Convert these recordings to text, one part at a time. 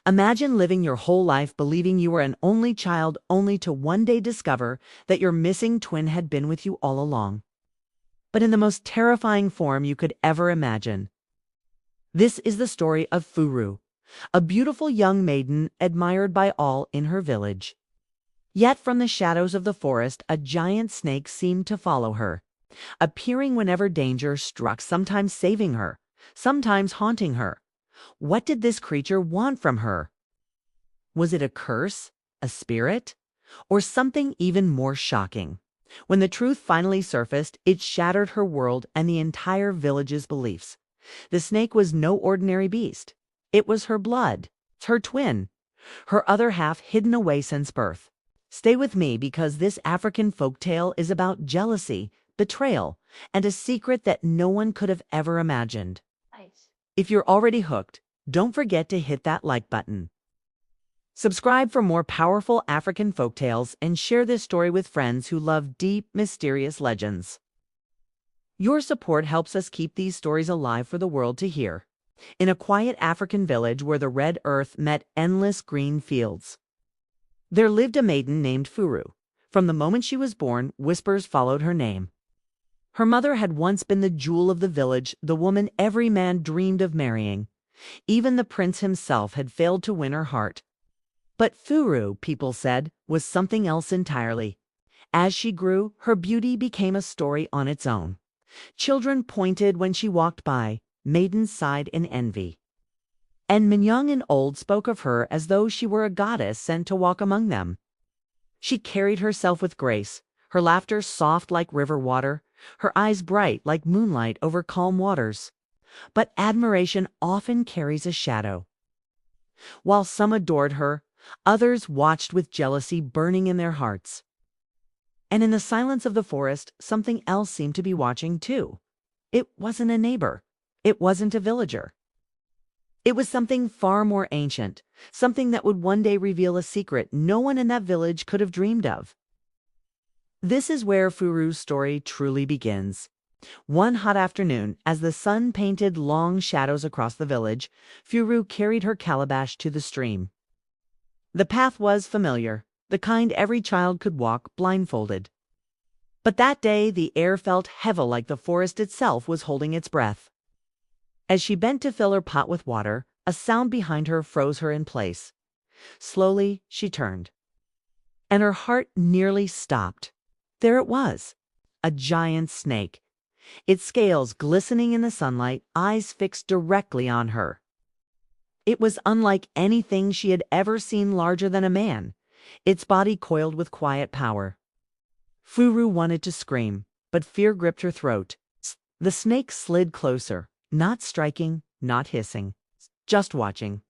Imagine living your whole life believing you were an only child only to one day discover that your missing twin had been with you all along. But in the most terrifying form you could ever imagine. This is the story of Furu, a beautiful young maiden admired by all in her village. Yet from the shadows of the forest a giant snake seemed to follow her, appearing whenever danger struck, sometimes saving her, sometimes haunting her. What did this creature want from her? Was it a curse, a spirit, or something even more shocking? When the truth finally surfaced, it shattered her world and the entire village's beliefs. The snake was no ordinary beast. It was her blood, her twin, her other half hidden away since birth. Stay with me because this African folktale is about jealousy, betrayal, and a secret that no one could have ever imagined. Nice. If you're already hooked, don't forget to hit that like button. Subscribe for more powerful African folktales and share this story with friends who love deep, mysterious legends. Your support helps us keep these stories alive for the world to hear. In a quiet African village where the red earth met endless green fields, there lived a maiden named Furu. From the moment she was born, whispers followed her name. Her mother had once been the jewel of the village, the woman every man dreamed of marrying. Even the prince himself had failed to win her heart. But Furu, people said, was something else entirely. As she grew, her beauty became a story on its own. Children pointed when she walked by, maidens sighed in envy. And men young and old spoke of her as though she were a goddess sent to walk among them. She carried herself with grace, her laughter soft like river water, her eyes bright like moonlight over calm waters. But admiration often carries a shadow. While some adored her, others watched with jealousy burning in their hearts. And in the silence of the forest, something else seemed to be watching too. It wasn't a neighbor. It wasn't a villager. It was something far more ancient, something that would one day reveal a secret no one in that village could have dreamed of. This is where Furu's story truly begins. One hot afternoon, as the sun painted long shadows across the village, Furu carried her calabash to the stream. The path was familiar, the kind every child could walk blindfolded. But that day the air felt heavy, like the forest itself was holding its breath. As she bent to fill her pot with water, a sound behind her froze her in place. Slowly she turned, and her heart nearly stopped. There it was, a giant snake, its scales glistening in the sunlight, eyes fixed directly on her. It was unlike anything she had ever seen, larger than a man, its body coiled with quiet power. Furu wanted to scream, but fear gripped her throat. The snake slid closer, not striking, not hissing, just watching.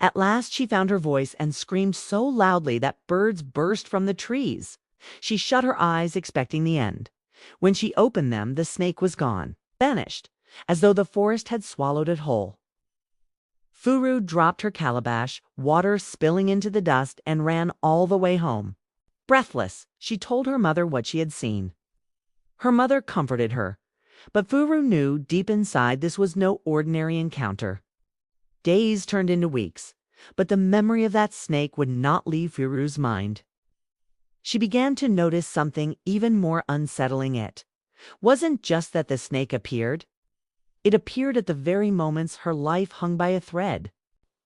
At last she found her voice and screamed so loudly that birds burst from the trees. She shut her eyes, expecting the end. When she opened them, the snake was gone, vanished, as though the forest had swallowed it whole. Furu dropped her calabash, water spilling into the dust, and ran all the way home. Breathless, she told her mother what she had seen. Her mother comforted her, but Furu knew deep inside this was no ordinary encounter. Days turned into weeks, but the memory of that snake would not leave Furu's mind. She began to notice something even more unsettling. It wasn't just that the snake appeared. It appeared at the very moments her life hung by a thread.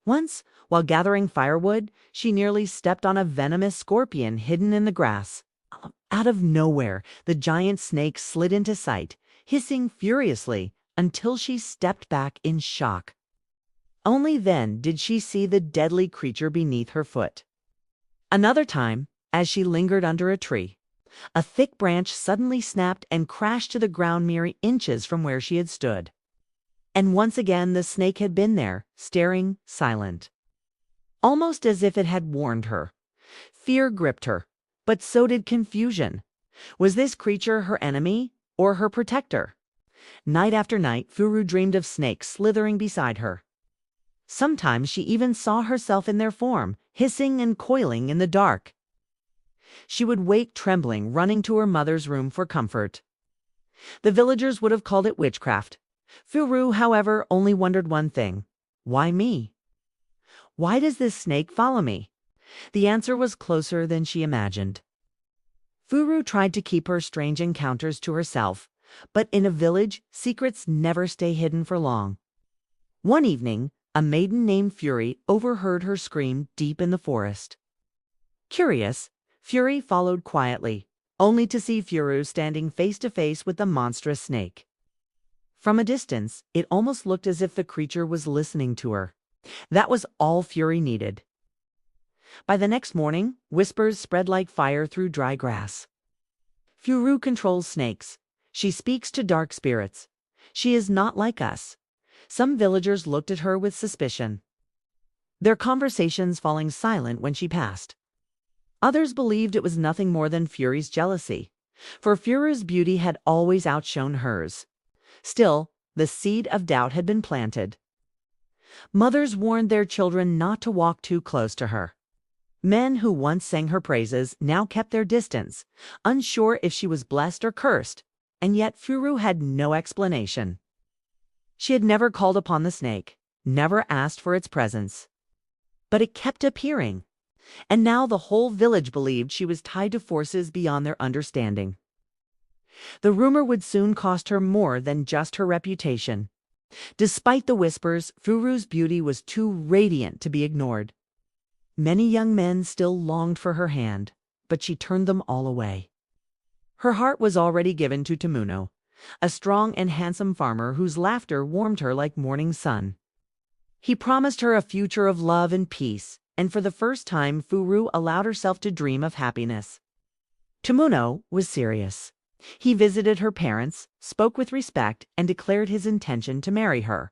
Once, while gathering firewood, she nearly stepped on a venomous scorpion hidden in the grass. Out of nowhere, the giant snake slid into sight, hissing furiously, until she stepped back in shock. Only then did she see the deadly creature beneath her foot. Another time, as she lingered under a tree, a thick branch suddenly snapped and crashed to the ground mere inches from where she had stood. And once again the snake had been there, staring, silent. Almost as if it had warned her. Fear gripped her, but so did confusion. Was this creature her enemy or her protector? Night after night, Furu dreamed of snakes slithering beside her. Sometimes she even saw herself in their form, hissing and coiling in the dark. She would wake trembling, running to her mother's room for comfort. The villagers would have called it witchcraft. Furu, however, only wondered one thing. Why me? Why does this snake follow me? The answer was closer than she imagined. Furu tried to keep her strange encounters to herself, but in a village, secrets never stay hidden for long. One evening, a maiden named Fury overheard her scream deep in the forest. Curious, Fury followed quietly, only to see Furu standing face to face with the monstrous snake. From a distance, it almost looked as if the creature was listening to her. That was all Fury needed. By the next morning, whispers spread like fire through dry grass. Furu controls snakes. She speaks to dark spirits. She is not like us. Some villagers looked at her with suspicion, their conversations falling silent when she passed. Others believed it was nothing more than Fury's jealousy, for Furu's beauty had always outshone hers. Still, the seed of doubt had been planted. Mothers warned their children not to walk too close to her. Men who once sang her praises now kept their distance, unsure if she was blessed or cursed, and yet Furu had no explanation. She had never called upon the snake, never asked for its presence. But it kept appearing, and now the whole village believed she was tied to forces beyond their understanding. The rumor would soon cost her more than just her reputation. Despite the whispers, Furu's beauty was too radiant to be ignored. Many young men still longed for her hand, but she turned them all away. Her heart was already given to Temuno, a strong and handsome farmer whose laughter warmed her like morning sun. He promised her a future of love and peace, and for the first time Furu allowed herself to dream of happiness. Temuno was serious. He visited her parents, spoke with respect, and declared his intention to marry her.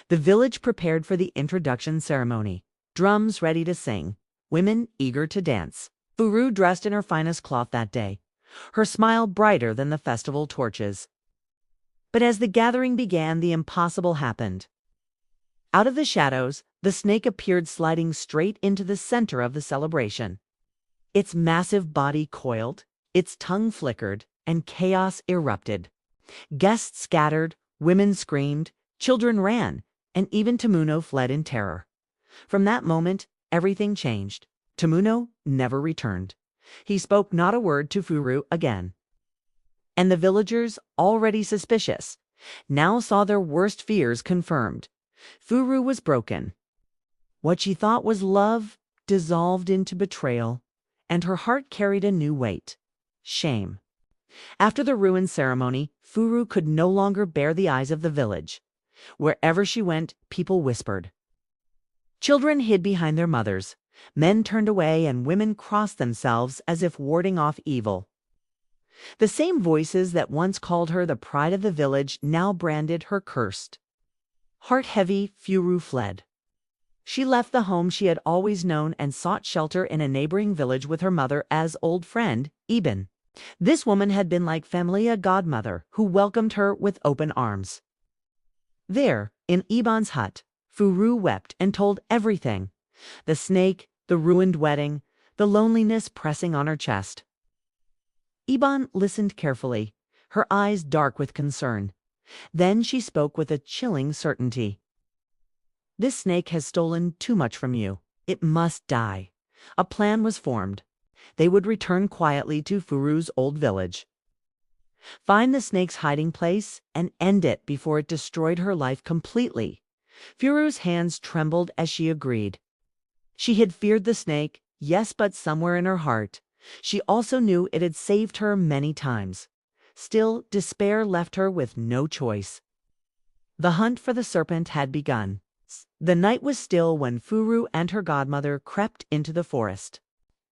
The village prepared for the introduction ceremony, drums ready to sing, women eager to dance. Furu dressed in her finest cloth that day, her smile brighter than the festival torches. But as the gathering began, the impossible happened. Out of the shadows, the snake appeared, sliding straight into the center of the celebration. Its massive body coiled, its tongue flickered, and chaos erupted. Guests scattered, women screamed, children ran, and even Temuno fled in terror. From that moment, everything changed. Temuno never returned. He spoke not a word to Furu again. And the villagers, already suspicious, now saw their worst fears confirmed. Furu was broken. What she thought was love dissolved into betrayal, and her heart carried a new weight: shame. After the ruined ceremony, Furu could no longer bear the eyes of the village. Wherever she went, people whispered. Children hid behind their mothers. Men turned away, and women crossed themselves as if warding off evil. The same voices that once called her the pride of the village now branded her cursed. Heart-heavy, Furu fled. She left the home she had always known and sought shelter in a neighboring village with her mother as old friend, Eben. This woman had been like family, a godmother who welcomed her with open arms. There, in Eban's hut, Furu wept and told everything: the snake, the ruined wedding, the loneliness pressing on her chest. Eban listened carefully, her eyes dark with concern. Then she spoke with a chilling certainty. "This snake has stolen too much from you. It must die." A plan was formed. They would return quietly to Furu's old village, find the snake's hiding place, and end it before it destroyed her life completely. Furu's hands trembled as she agreed. She had feared the snake, yes, but somewhere in her heart, she also knew it had saved her many times. Still, despair left her with no choice. The hunt for the serpent had begun. The night was still when Furu and her godmother crept into the forest.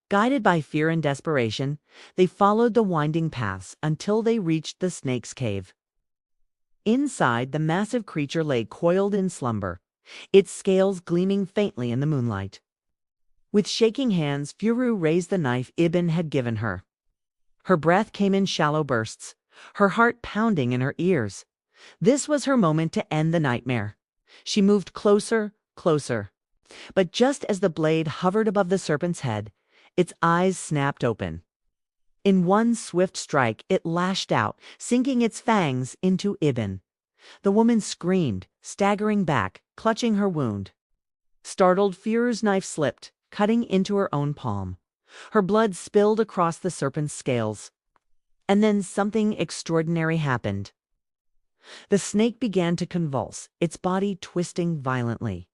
Guided by fear and desperation, they followed the winding paths until they reached the snake's cave. Inside, the massive creature lay coiled in slumber, its scales gleaming faintly in the moonlight. With shaking hands, Furu raised the knife Ibn had given her. Her breath came in shallow bursts, her heart pounding in her ears. This was her moment to end the nightmare. She moved closer, closer. But just as the blade hovered above the serpent's head, its eyes snapped open. In one swift strike, it lashed out, sinking its fangs into Ibn. The woman screamed, staggering back, clutching her wound. Startled, Furu's knife slipped, cutting into her own palm. Her blood spilled across the serpent's scales. And then something extraordinary happened. The snake began to convulse, its body twisting violently.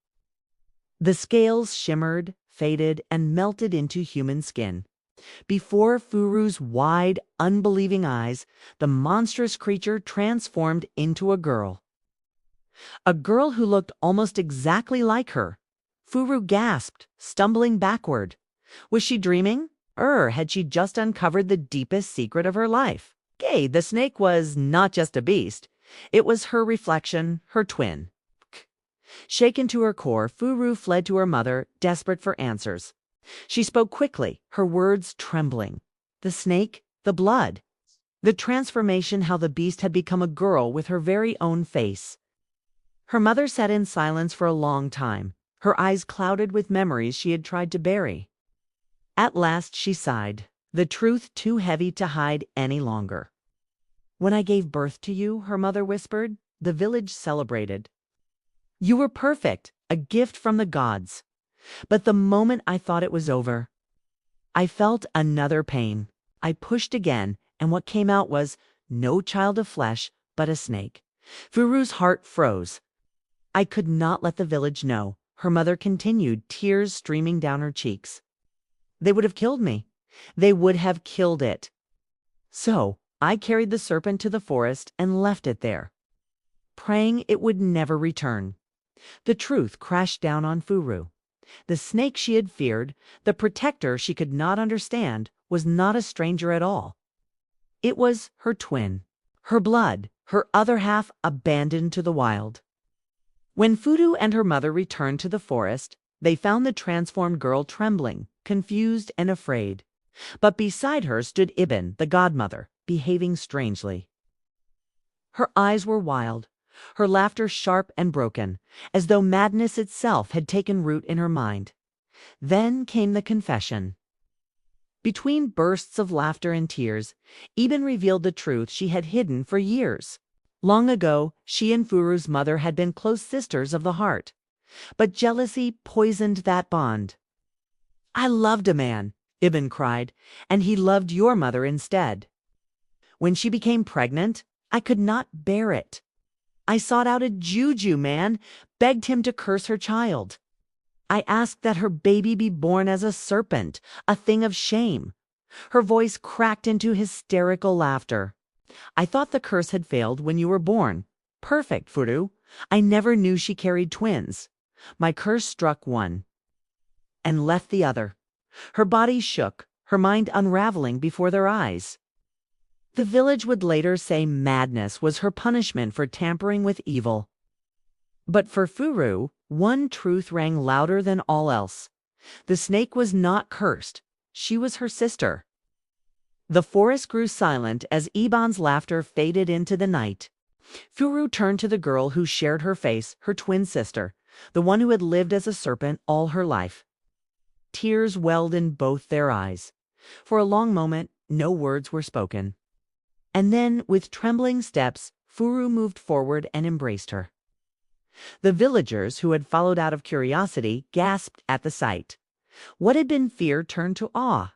The scales shimmered, faded, and melted into human skin. Before Furu's wide, unbelieving eyes, the monstrous creature transformed into a girl. A girl who looked almost exactly like her. Furu gasped, stumbling backward. Was she dreaming? Or had she just uncovered the deepest secret of her life? The snake was not just a beast. It was her reflection, her twin. Shaken to her core, Furu fled to her mother, desperate for answers. She spoke quickly, her words trembling. The snake, the blood. The transformation, how the beast had become a girl with her very own face. Her mother sat in silence for a long time, her eyes clouded with memories she had tried to bury. At last she sighed, the truth too heavy to hide any longer. When I gave birth to you, her mother whispered, the village celebrated. You were perfect, a gift from the gods. But the moment I thought it was over, I felt another pain. I pushed again, and what came out was no child of flesh, but a snake. Furu's heart froze. I could not let the village know, her mother continued, tears streaming down her cheeks. They would have killed me. They would have killed it. So I carried the serpent to the forest and left it there, praying it would never return. The truth crashed down on Furu. The snake she had feared, the protector she could not understand, was not a stranger at all. It was her twin, her blood, her other half abandoned to the wild. When Furu and her mother returned to the forest, they found the transformed girl trembling, confused and afraid. But beside her stood Ibn, the godmother, behaving strangely. Her eyes were wild, her laughter sharp and broken, as though madness itself had taken root in her mind. Then came the confession. Between bursts of laughter and tears, Ibn revealed the truth she had hidden for years. Long ago, she and Furu's mother had been close sisters of the heart. But jealousy poisoned that bond. I loved a man, Ibn cried, and he loved your mother instead. When she became pregnant, I could not bear it. I sought out a juju man, begged him to curse her child. I asked that her baby be born as a serpent, a thing of shame. Her voice cracked into hysterical laughter. I thought the curse had failed when you were born. Perfect, Furu. I never knew she carried twins. My curse struck one and left the other. Her body shook, her mind unraveling before their eyes. The village would later say madness was her punishment for tampering with evil. But for Furu, one truth rang louder than all else. The snake was not cursed. She was her sister. The forest grew silent as Iban's laughter faded into the night. Furu turned to the girl who shared her face, her twin sister, the one who had lived as a serpent all her life. Tears welled in both their eyes. For a long moment, no words were spoken. And then, with trembling steps, Furu moved forward and embraced her. The villagers, who had followed out of curiosity, gasped at the sight. What had been fear turned to awe.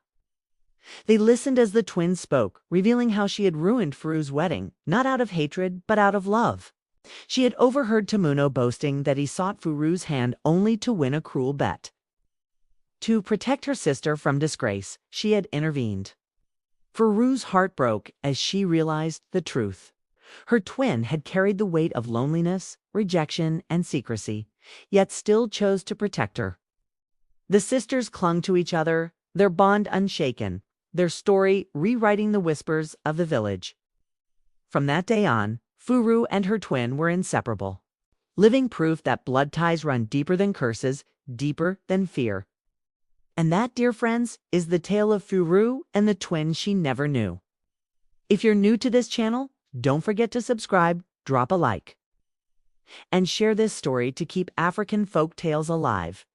They listened as the twins spoke, revealing how she had ruined Furu's wedding, not out of hatred, but out of love. She had overheard Tamuno boasting that he sought Furu's hand only to win a cruel bet. To protect her sister from disgrace, she had intervened. Furu's heart broke as she realized the truth. Her twin had carried the weight of loneliness, rejection, and secrecy, yet still chose to protect her. The sisters clung to each other, their bond unshaken, their story rewriting the whispers of the village. From that day on, Furu and her twin were inseparable, living proof that blood ties run deeper than curses, deeper than fear. And that, dear friends, is the tale of Furu and the twin she never knew. If you're new to this channel, don't forget to subscribe, drop a like, and share this story to keep African folk tales alive.